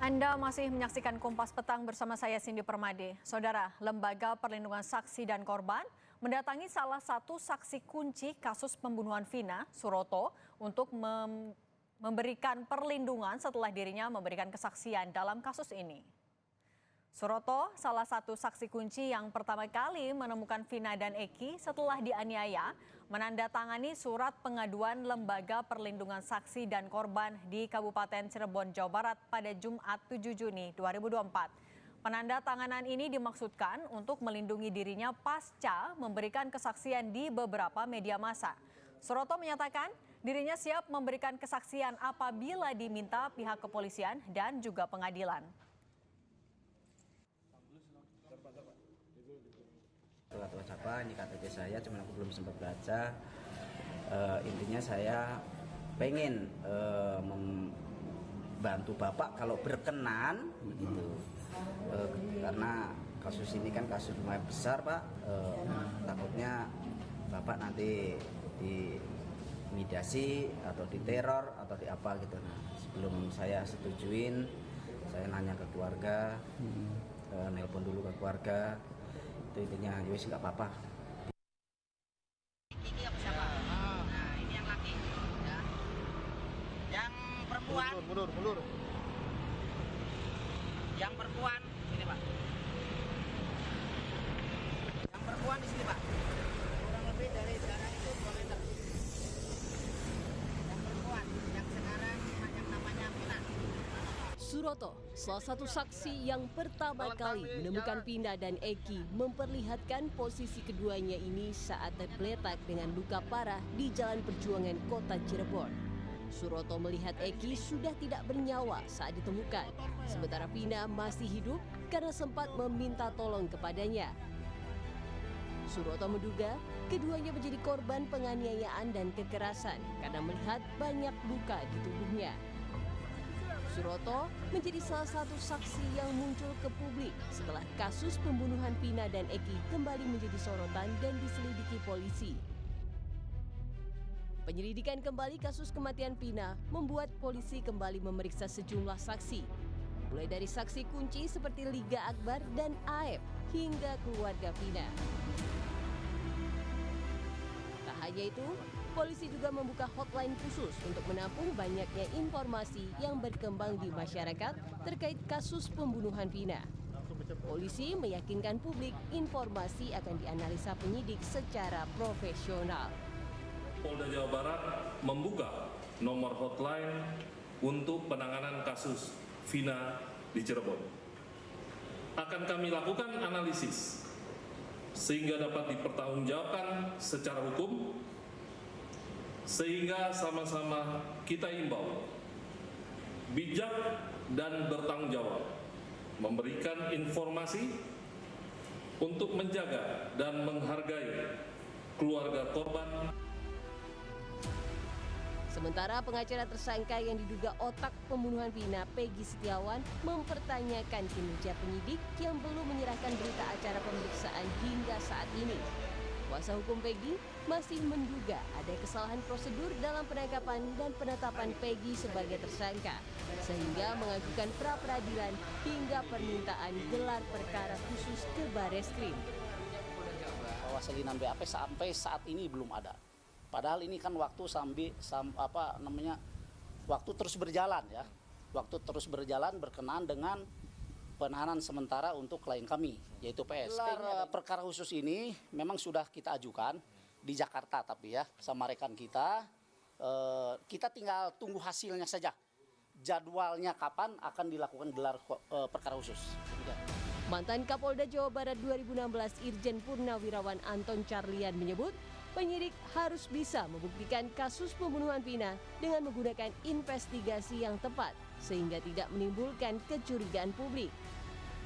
Anda masih menyaksikan Kompas Petang bersama saya Cindy Permade. Saudara, Lembaga Perlindungan Saksi dan Korban mendatangi salah satu saksi kunci kasus pembunuhan Vina, Suroto, untuk memberikan perlindungan setelah dirinya memberikan kesaksian dalam kasus ini. Suroto, salah satu saksi kunci yang pertama kali menemukan Vina dan Eki setelah dianiaya, menandatangani surat pengaduan Lembaga Perlindungan Saksi dan Korban di Kabupaten Cirebon, Jawa Barat pada Jumat 7 Juni 2024. Penandatanganan ini dimaksudkan untuk melindungi dirinya pasca memberikan kesaksian di beberapa media massa. Suroto menyatakan dirinya siap memberikan kesaksian apabila diminta pihak kepolisian dan juga pengadilan. Surat ucapan ini KTP saya, cuman aku belum sempat baca. Intinya saya pengen membantu Bapak kalau berkenan begitu, karena kasus ini kan kasus lumayan besar Pak. Takutnya Bapak nanti diintimidasi atau diteror atau di apa gitu. Nah, sebelum saya setujuin, saya nanya ke keluarga, nelpon dulu ke keluarga. Itu intinya, yowis nggak apa-apa. Ini apa siapa? Nah, ini yang laki, ya. Yang perempuan. Mundur. Yang perempuan sini Pak. Yang perempuan di sini Pak. Kurang lebih dari jarak itu 2 meter. Yang perempuan, yang sekarang yang namanya Vina. Suroto, salah satu saksi yang pertama kali menemukan Vina dan Eki, memperlihatkan posisi keduanya ini saat tergeletak dengan luka parah di Jalan Perjuangan Kota Cirebon. Suroto melihat Eki sudah tidak bernyawa saat ditemukan, sementara Vina masih hidup karena sempat meminta tolong kepadanya. Suroto menduga keduanya menjadi korban penganiayaan dan kekerasan karena melihat banyak luka di tubuhnya. Suroto menjadi salah satu saksi yang muncul ke publik setelah kasus pembunuhan Vina dan Eki kembali menjadi sorotan dan diselidiki polisi. Penyelidikan kembali kasus kematian Vina membuat polisi kembali memeriksa sejumlah saksi, mulai dari saksi kunci seperti Liga Akbar dan Aep hingga keluarga Vina. Tak hanya itu, polisi juga membuka hotline khusus untuk menampung banyaknya informasi yang berkembang di masyarakat terkait kasus pembunuhan Vina. Polisi meyakinkan publik informasi akan dianalisa penyidik secara profesional. Polda Jawa Barat membuka nomor hotline untuk penanganan kasus Vina di Cirebon. Akan kami lakukan analisis sehingga dapat dipertanggungjawabkan secara hukum, sehingga sama-sama kita imbau bijak dan bertanggung jawab memberikan informasi untuk menjaga dan menghargai keluarga korban. Sementara pengacara tersangka yang diduga otak pembunuhan Vina, Peggy Setiawan, mempertanyakan kinerja penyidik yang belum menyerahkan berita acara pemeriksaan hingga saat ini. Kuasa hukum Peggy masih menduga ada kesalahan prosedur dalam penangkapan dan penetapan Peggy sebagai tersangka, sehingga mengajukan pra-peradilan hingga permintaan gelar perkara khusus ke Bareskrim. Bahwa salinan BAP sampai saat ini belum ada. Padahal ini kan waktu waktu terus berjalan ya. Waktu terus berjalan berkenaan dengan penahanan sementara untuk klien kami, yaitu PS. Gelar perkara khusus ini memang sudah kita ajukan di Jakarta, tapi ya sama rekan kita, kita tinggal tunggu hasilnya saja. Jadwalnya kapan akan dilakukan gelar perkara khusus. Mantan Kapolda Jawa Barat 2016 Irjen Purnawirawan Anton Carlian menyebut penyidik harus bisa membuktikan kasus pembunuhan Vina dengan menggunakan investigasi yang tepat sehingga tidak menimbulkan kecurigaan publik.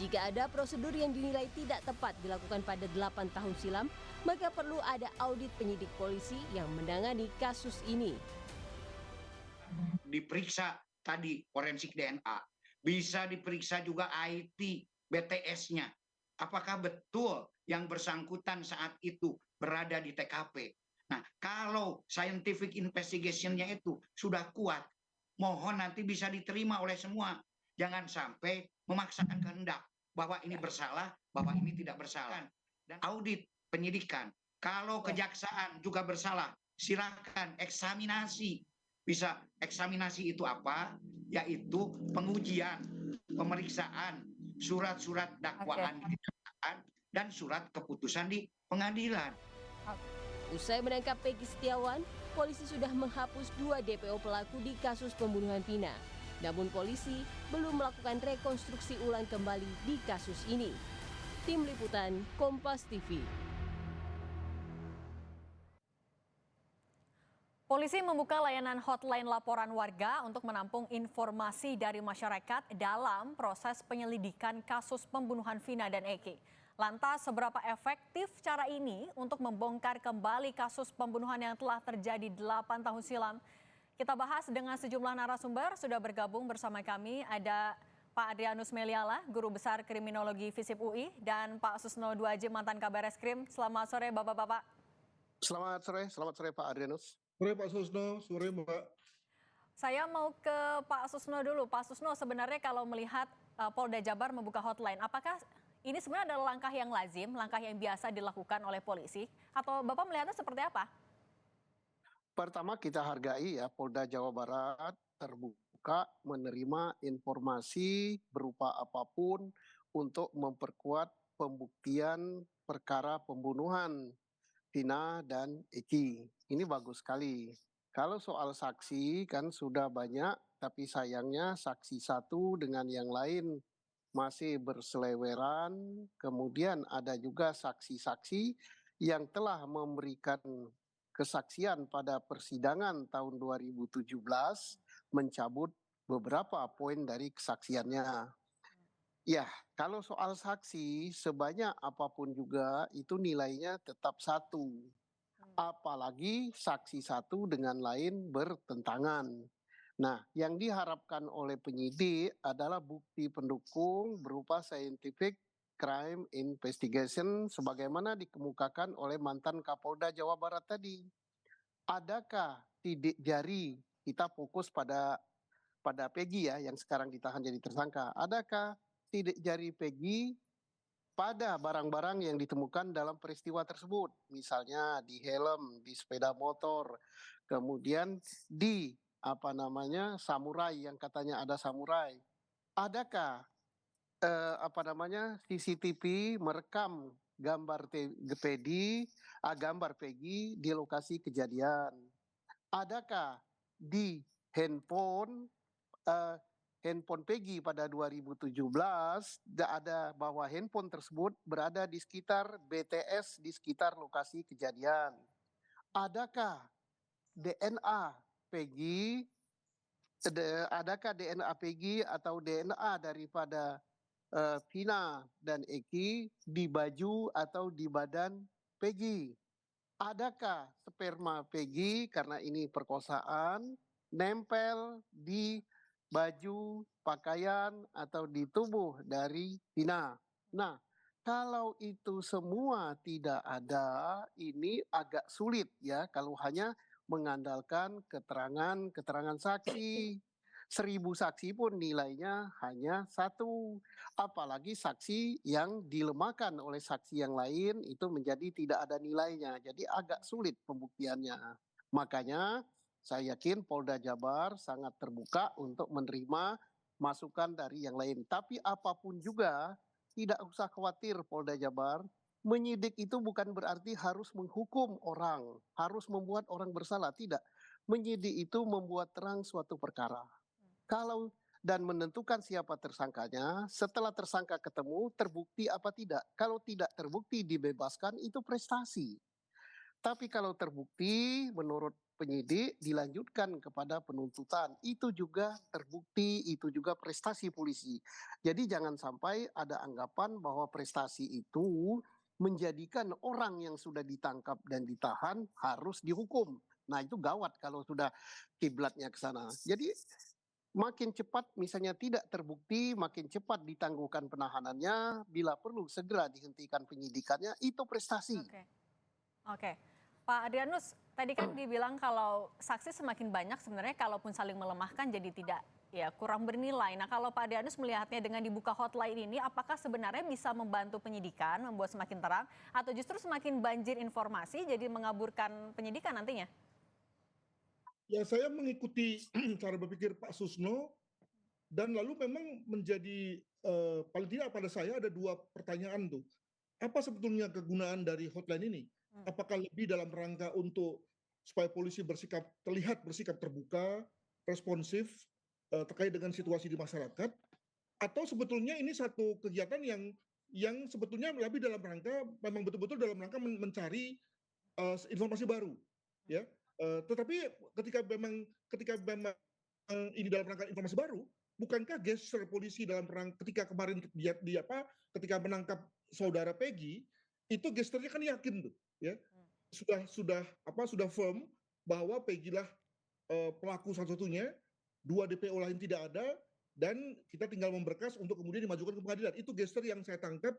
Jika ada prosedur yang dinilai tidak tepat dilakukan pada 8 tahun silam, maka perlu ada audit penyidik polisi yang menangani kasus ini. Diperiksa tadi forensik DNA, bisa diperiksa juga IT, BTS-nya. Apakah betul yang bersangkutan saat itu berada di TKP? Nah, kalau scientific investigation-nya itu sudah kuat, mohon nanti bisa diterima oleh semua. Jangan sampai memaksakan kehendak bahwa ini bersalah, bahwa ini tidak bersalah. Dan audit penyidikan. Kalau kejaksaan juga bersalah, silakan eksaminasi. Bisa eksaminasi itu apa? Yaitu pengujian, pemeriksaan, surat-surat dakwaan di kejaksaan, dan surat keputusan di pengadilan. Usai menangkap Peggy Setiawan, polisi sudah menghapus 2 DPO pelaku di kasus pembunuhan Vina. Namun polisi belum melakukan rekonstruksi ulang kembali di kasus ini. Tim Liputan Kompas TV. Polisi membuka layanan hotline laporan warga untuk menampung informasi dari masyarakat dalam proses penyelidikan kasus pembunuhan Vina dan Eki. Lantas, seberapa efektif cara ini untuk membongkar kembali kasus pembunuhan yang telah terjadi 8 tahun silam? Kita bahas dengan sejumlah narasumber. Sudah bergabung bersama kami ada Pak Adrianus Meliala, Guru Besar Kriminologi FISIP UI, dan Pak Susno Duaji, mantan Kabar Eskrim. Selamat sore Bapak-Bapak. Selamat sore Pak Adrianus. Sore Pak Susno, sore Mbak. Saya mau ke Pak Susno dulu. Pak Susno, sebenarnya kalau melihat Polda Jabar membuka hotline, apakah ini sebenarnya adalah langkah yang lazim, langkah yang biasa dilakukan oleh polisi? Atau Bapak melihatnya seperti apa? Pertama kita hargai ya Polda Jawa Barat terbuka menerima informasi berupa apapun untuk memperkuat pembuktian perkara pembunuhan Vina dan Eki. Ini bagus sekali. Kalau soal saksi kan sudah banyak, tapi sayangnya saksi satu dengan yang lain masih berseleweran. Kemudian ada juga saksi-saksi yang telah memberikan kesaksian pada persidangan tahun 2017 mencabut beberapa poin dari kesaksiannya. Ya, kalau soal saksi sebanyak apapun juga itu nilainya tetap 1. Apalagi saksi satu dengan lain bertentangan. Nah, yang diharapkan oleh penyidik adalah bukti pendukung berupa scientific crime investigation sebagaimana dikemukakan oleh mantan Kapolda Jawa Barat tadi. Adakah sidik jari, kita fokus pada Peggy ya yang sekarang ditahan jadi tersangka. Adakah sidik jari Peggy pada barang-barang yang ditemukan dalam peristiwa tersebut, misalnya di helm, di sepeda motor, kemudian di samurai yang katanya ada samurai. Adakah CCTV merekam gambar Peggy di lokasi kejadian? Adakah di handphone Peggy pada 2017 ada bahwa handphone tersebut berada di sekitar BTS di sekitar lokasi kejadian. Adakah DNA Peggy atau DNA daripada Vina dan Eki di baju atau di badan Peggy? Adakah sperma Peggy karena ini perkosaan nempel di baju, pakaian, atau di tubuh dari Vina? Nah, kalau itu semua tidak ada, ini agak sulit ya kalau hanya mengandalkan keterangan saksi. 1000 saksi pun nilainya hanya 1. Apalagi saksi yang dilemahkan oleh saksi yang lain itu menjadi tidak ada nilainya. Jadi agak sulit pembuktiannya. Makanya saya yakin Polda Jabar sangat terbuka untuk menerima masukan dari yang lain. Tapi apapun juga tidak usah khawatir Polda Jabar. Menyidik itu bukan berarti harus menghukum orang, harus membuat orang bersalah. Tidak. Menyidik itu membuat terang suatu perkara. Dan menentukan siapa tersangkanya, setelah tersangka ketemu, terbukti apa tidak. Kalau tidak terbukti dibebaskan, itu prestasi. Tapi kalau terbukti menurut penyidik dilanjutkan kepada penuntutan, itu juga terbukti, itu juga prestasi polisi. Jadi jangan sampai ada anggapan bahwa prestasi itu menjadikan orang yang sudah ditangkap dan ditahan harus dihukum. Nah itu gawat kalau sudah kiblatnya ke sana. Jadi makin cepat misalnya tidak terbukti, makin cepat ditangguhkan penahanannya, bila perlu segera dihentikan penyidikannya, itu prestasi. Oke. Pak Adrianus, tadi kan dibilang kalau saksi semakin banyak sebenarnya kalaupun saling melemahkan jadi tidak ya kurang bernilai. Nah, kalau Pak Deanus melihatnya dengan dibuka hotline ini, apakah sebenarnya bisa membantu penyidikan, membuat semakin terang, atau justru semakin banjir informasi jadi mengaburkan penyidikan nantinya? Ya, saya mengikuti cara berpikir Pak Susno, dan lalu memang menjadi paling tidak pada saya ada dua pertanyaan tuh. Apa sebetulnya kegunaan dari hotline ini? Apakah lebih dalam rangka untuk supaya polisi terlihat bersikap terbuka, responsif terkait dengan situasi di masyarakat, atau sebetulnya ini satu kegiatan yang sebetulnya lebih dalam rangka memang betul-betul dalam rangka mencari informasi baru, ya. Tetapi ketika memang ini dalam rangka informasi baru, bukankah gesture polisi dalam rangka ketika kemarin ketika menangkap saudara Peggy, itu gesturnya kan yakin tuh, ya, sudah firm bahwa Peggy lah pelaku satu-satunya, 2 DPO lain tidak ada, dan kita tinggal memberkas untuk kemudian dimajukan ke pengadilan. Itu gesture yang saya tangkap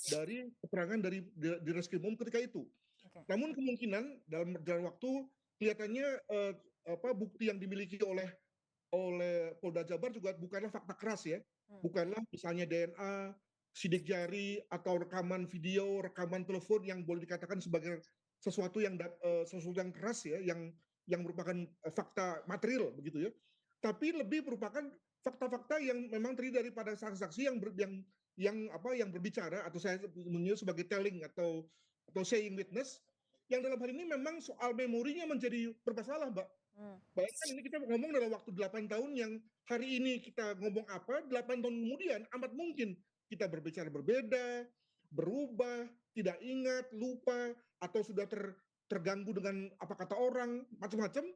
dari keterangan dari Reskrimum ketika itu. Namun kemungkinan dalam waktu kelihatannya bukti yang dimiliki oleh Polda Jabar juga bukanlah fakta keras, ya, bukanlah misalnya DNA, sidik jari, atau rekaman video, rekaman telepon yang boleh dikatakan sebagai sesuatu yang keras, ya, yang merupakan fakta material begitu, ya, tapi lebih merupakan fakta-fakta yang memang terdiri daripada saksi-saksi yang berbicara, atau saya menyebut sebagai telling atau saying witness, yang dalam hal ini memang soal memorinya menjadi bermasalah, Mbak. Bayangkan ini kita ngomong dalam waktu 8 tahun, yang hari ini kita ngomong apa, 8 tahun kemudian amat mungkin kita berbicara berbeda, berubah, tidak ingat, lupa, atau sudah terganggu dengan apa kata orang, macam-macam.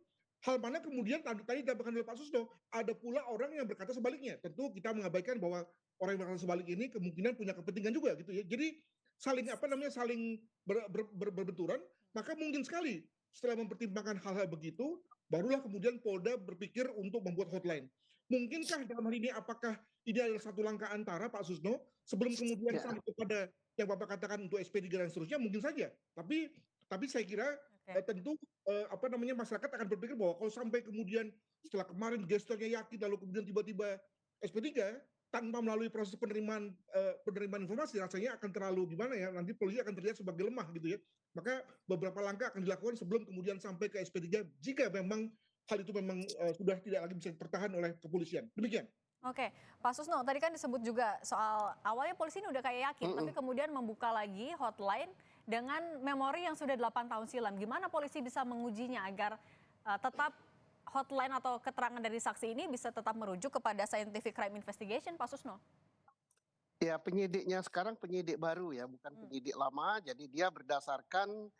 Hal mana kemudian tadi dikatakan oleh Pak Susno, ada pula orang yang berkata sebaliknya. Tentu kita mengabaikan bahwa orang yang berkata sebalik ini kemungkinan punya kepentingan juga, gitu, ya. Jadi saling berbenturan, maka mungkin sekali setelah mempertimbangkan hal-hal begitu, barulah kemudian Polda berpikir untuk membuat hotline. Mungkinkah dalam hal ini, apakah ini adalah satu langkah antara, Pak Susno, sebelum kemudian sampai kepada yang Bapak katakan untuk SP3 dan seterusnya, mungkin saja. Tapi saya kira tentu masyarakat akan berpikir bahwa kalau sampai kemudian setelah kemarin gesturnya yakin, lalu kemudian tiba-tiba SP3 tanpa melalui proses penerimaan informasi, rasanya akan terlalu gimana, ya, nanti polisi akan terlihat sebagai lemah, gitu, ya. Maka beberapa langkah akan dilakukan sebelum kemudian sampai ke SP3 jika memang hal itu memang sudah tidak lagi bisa dipertahan oleh kepolisian. Demikian. Oke, Pak Susno, tadi kan disebut juga soal awalnya polisi ini udah kayak yakin, tapi kemudian membuka lagi hotline dengan memori yang sudah 8 tahun silam. Gimana polisi bisa mengujinya agar tetap hotline atau keterangan dari saksi ini bisa tetap merujuk kepada scientific crime investigation, Pak Susno? Ya, penyidiknya sekarang penyidik baru, ya, bukan penyidik lama. Jadi dia berdasarkan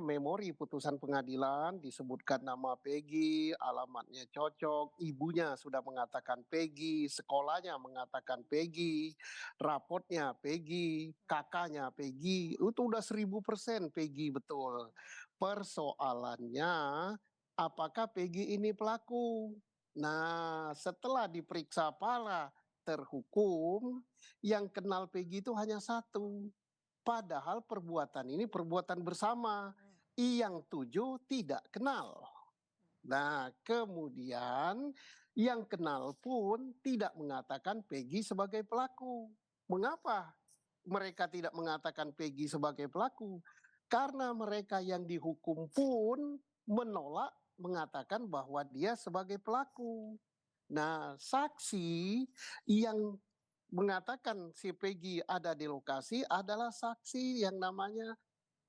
memori putusan pengadilan, disebutkan nama Peggy, alamatnya cocok, ibunya sudah mengatakan Peggy, sekolahnya mengatakan Peggy, rapotnya Peggy, kakaknya Peggy, itu udah 1000% Peggy betul. Persoalannya, apakah Peggy ini pelaku? Nah, setelah diperiksa para terhukum, yang kenal Peggy itu hanya satu. Padahal perbuatan ini perbuatan bersama, yang 7 tidak kenal. Nah, kemudian yang kenal pun tidak mengatakan Peggy sebagai pelaku. Mengapa mereka tidak mengatakan Peggy sebagai pelaku? Karena mereka yang dihukum pun menolak mengatakan bahwa dia sebagai pelaku. Nah, saksi yang mengatakan si Peggy ada di lokasi adalah saksi yang namanya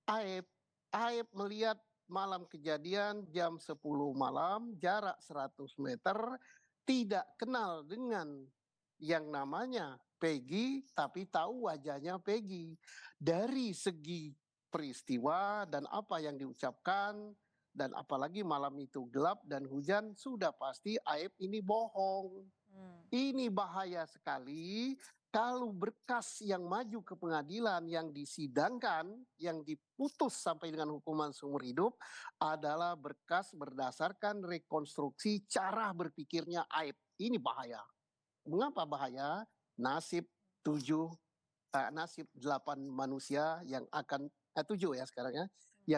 Aep. Aep melihat malam kejadian jam 10 malam, jarak 100 meter, tidak kenal dengan yang namanya Peggy, tapi tahu wajahnya Peggy. Dari segi peristiwa dan apa yang diucapkan, dan apalagi malam itu gelap dan hujan, sudah pasti Aep ini bohong. Ini bahaya sekali kalau berkas yang maju ke pengadilan, yang disidangkan, yang diputus sampai dengan hukuman seumur hidup adalah berkas berdasarkan rekonstruksi cara berpikirnya Aep. Ini bahaya. Mengapa bahaya? Nasib 8 manusia yang akan 7 ya sekarang, ya,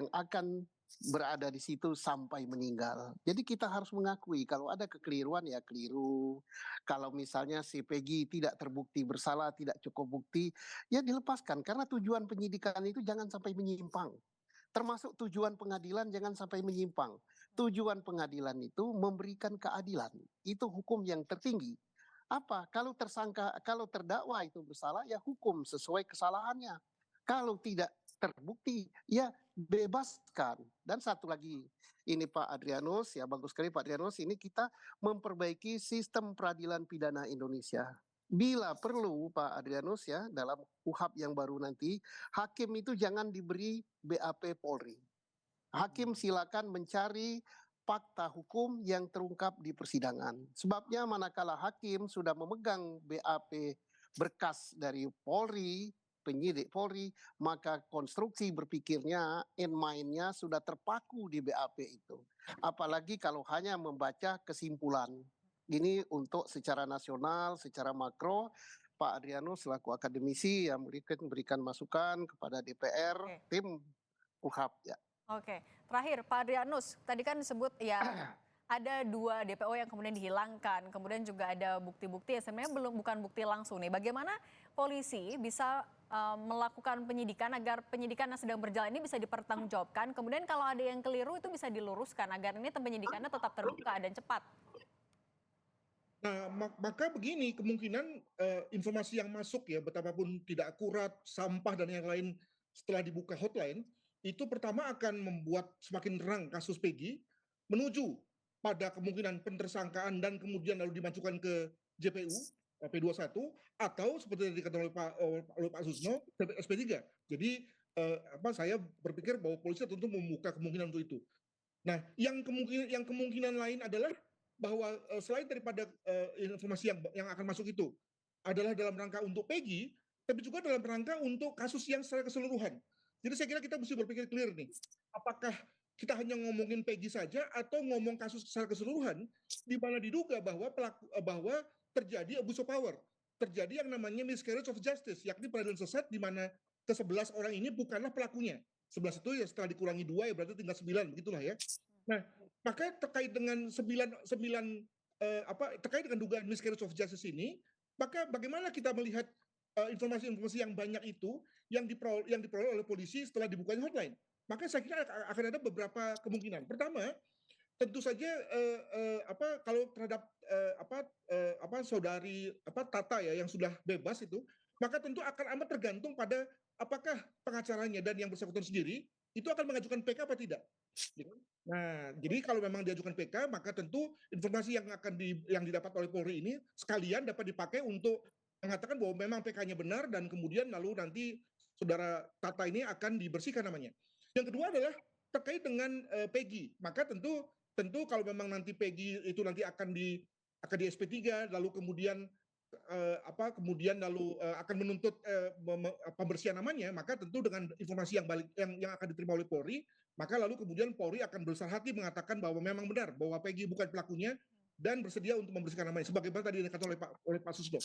yang akan berada di situ sampai meninggal. Jadi kita harus mengakui kalau ada kekeliruan ya keliru. Kalau misalnya si Peggy tidak terbukti bersalah, tidak cukup bukti, ya dilepaskan. Karena tujuan penyidikan itu jangan sampai menyimpang. Termasuk tujuan pengadilan jangan sampai menyimpang. Tujuan pengadilan itu memberikan keadilan. Itu hukum yang tertinggi. Apa? Kalau tersangka, kalau terdakwa itu bersalah, ya hukum sesuai kesalahannya. Kalau tidak terbukti, ya bebaskan. Dan satu lagi, ini Pak Adrianus, ya bagus sekali Pak Adrianus, ini kita memperbaiki sistem peradilan pidana Indonesia. Bila perlu Pak Adrianus ya, dalam KUHP yang baru nanti, hakim itu jangan diberi BAP Polri. Hakim silakan mencari fakta hukum yang terungkap di persidangan. Sebabnya manakala hakim sudah memegang BAP berkas dari Polri, penyidik Polri, maka konstruksi berpikirnya, in mind-nya sudah terpaku di BAP itu. Apalagi kalau hanya membaca kesimpulan. Ini untuk secara nasional, secara makro, Pak Adrianus selaku akademisi yang memberikan masukan kepada DPR, tim KUHP ya. Oke, terakhir Pak Adrianus, tadi kan disebut ya ada 2 DPO yang kemudian dihilangkan, kemudian juga ada bukti-bukti yang sebenarnya bukan bukti langsung nih. Bagaimana polisi bisa melakukan penyidikan agar penyidikan yang sedang berjalan ini bisa dipertanggungjawabkan, kemudian kalau ada yang keliru itu bisa diluruskan agar ini penyidikannya tetap terbuka dan cepat. Nah, maka begini, kemungkinan informasi yang masuk ya, betapapun tidak akurat, sampah dan yang lain setelah dibuka hotline, itu pertama akan membuat semakin terang kasus Peggy, menuju pada kemungkinan pentersangkaan dan kemudian lalu dimajukan ke JPU, P21, atau seperti yang dikatakan oleh Pak Susno, SP3. Jadi saya berpikir bahwa polisi tentu membuka kemungkinan untuk itu. Nah, yang kemungkinan lain adalah bahwa selain daripada informasi yang akan masuk itu adalah dalam rangka untuk Peggy, tapi juga dalam rangka untuk kasus yang secara keseluruhan. Jadi saya kira kita mesti berpikir clear nih, apakah kita hanya ngomongin Peggy saja atau ngomong kasus secara keseluruhan di mana diduga bahwa terjadi abuse of power, terjadi yang namanya miscarriage of justice, yakni peradilan sesat di mana ke-11 orang ini bukanlah pelakunya. 11 itu ya setelah dikurangi 2 ya berarti tinggal 9, begitulah ya. Nah, maka terkait dengan terkait dengan dugaan miscarriage of justice ini, maka bagaimana kita melihat informasi-informasi yang banyak itu yang diperoleh oleh polisi setelah dibukanya hotline? Maka saya kira akan ada beberapa kemungkinan. Pertama, tentu saja kalau terhadap saudari Tata ya yang sudah bebas itu, maka tentu akan amat tergantung pada apakah pengacaranya dan yang bersangkutan sendiri itu akan mengajukan PK apa tidak. Nah, jadi kalau memang diajukan PK, maka tentu informasi yang didapat oleh Polri ini sekalian dapat dipakai untuk mengatakan bahwa memang PK-nya benar dan kemudian lalu nanti saudara Tata ini akan dibersihkan namanya. Yang kedua adalah terkait dengan Peggy. Maka tentu kalau memang nanti Peggy itu nanti akan di SP3 lalu kemudian akan menuntut pembersihan namanya, maka tentu dengan informasi yang akan diterima oleh Polri, maka lalu kemudian Polri akan berbesar hati mengatakan bahwa memang benar bahwa Peggy bukan pelakunya dan bersedia untuk membersihkan namanya sebagaimana tadi dikatakan oleh Pak Susno.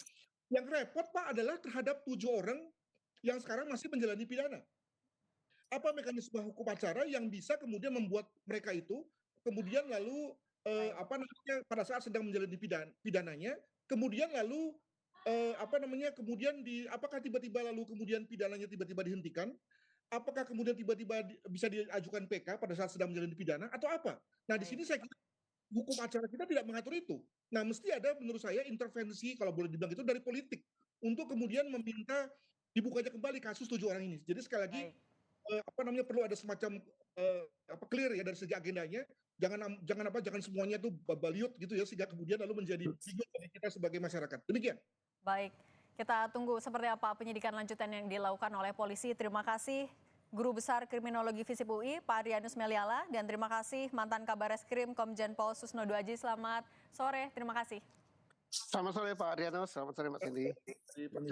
Yang repot Pak adalah terhadap 7 orang yang sekarang masih menjalani pidana. Apa mekanisme hukum acara yang bisa kemudian membuat mereka itu kemudian lalu pada saat sedang menjalani pidananya kemudian lalu apakah tiba-tiba lalu kemudian pidananya tiba-tiba dihentikan? Apakah kemudian tiba-tiba bisa diajukan PK pada saat sedang menjalani pidana atau apa? Nah, di sini saya kira hukum acara kita tidak mengatur itu. Nah, mesti ada menurut saya intervensi kalau boleh dibilang itu dari politik untuk kemudian meminta dibukanya kembali kasus 7 orang ini. Jadi sekali lagi perlu ada semacam clear ya dari segi agendanya. Jangan semuanya itu babaliut gitu ya sehingga kemudian lalu menjadi bingung bagi kita sebagai masyarakat. Demikian. Baik, kita tunggu seperti apa penyidikan lanjutan yang dilakukan oleh polisi. Terima kasih Guru Besar Kriminologi FISIP UI, Pak Adrianus Meliala, dan terima kasih mantan Kabareskrim Komjen Pol Susno Duaji. Selamat sore, terima kasih. Selamat sore Pak Adrianus, selamat sore Mas Indi.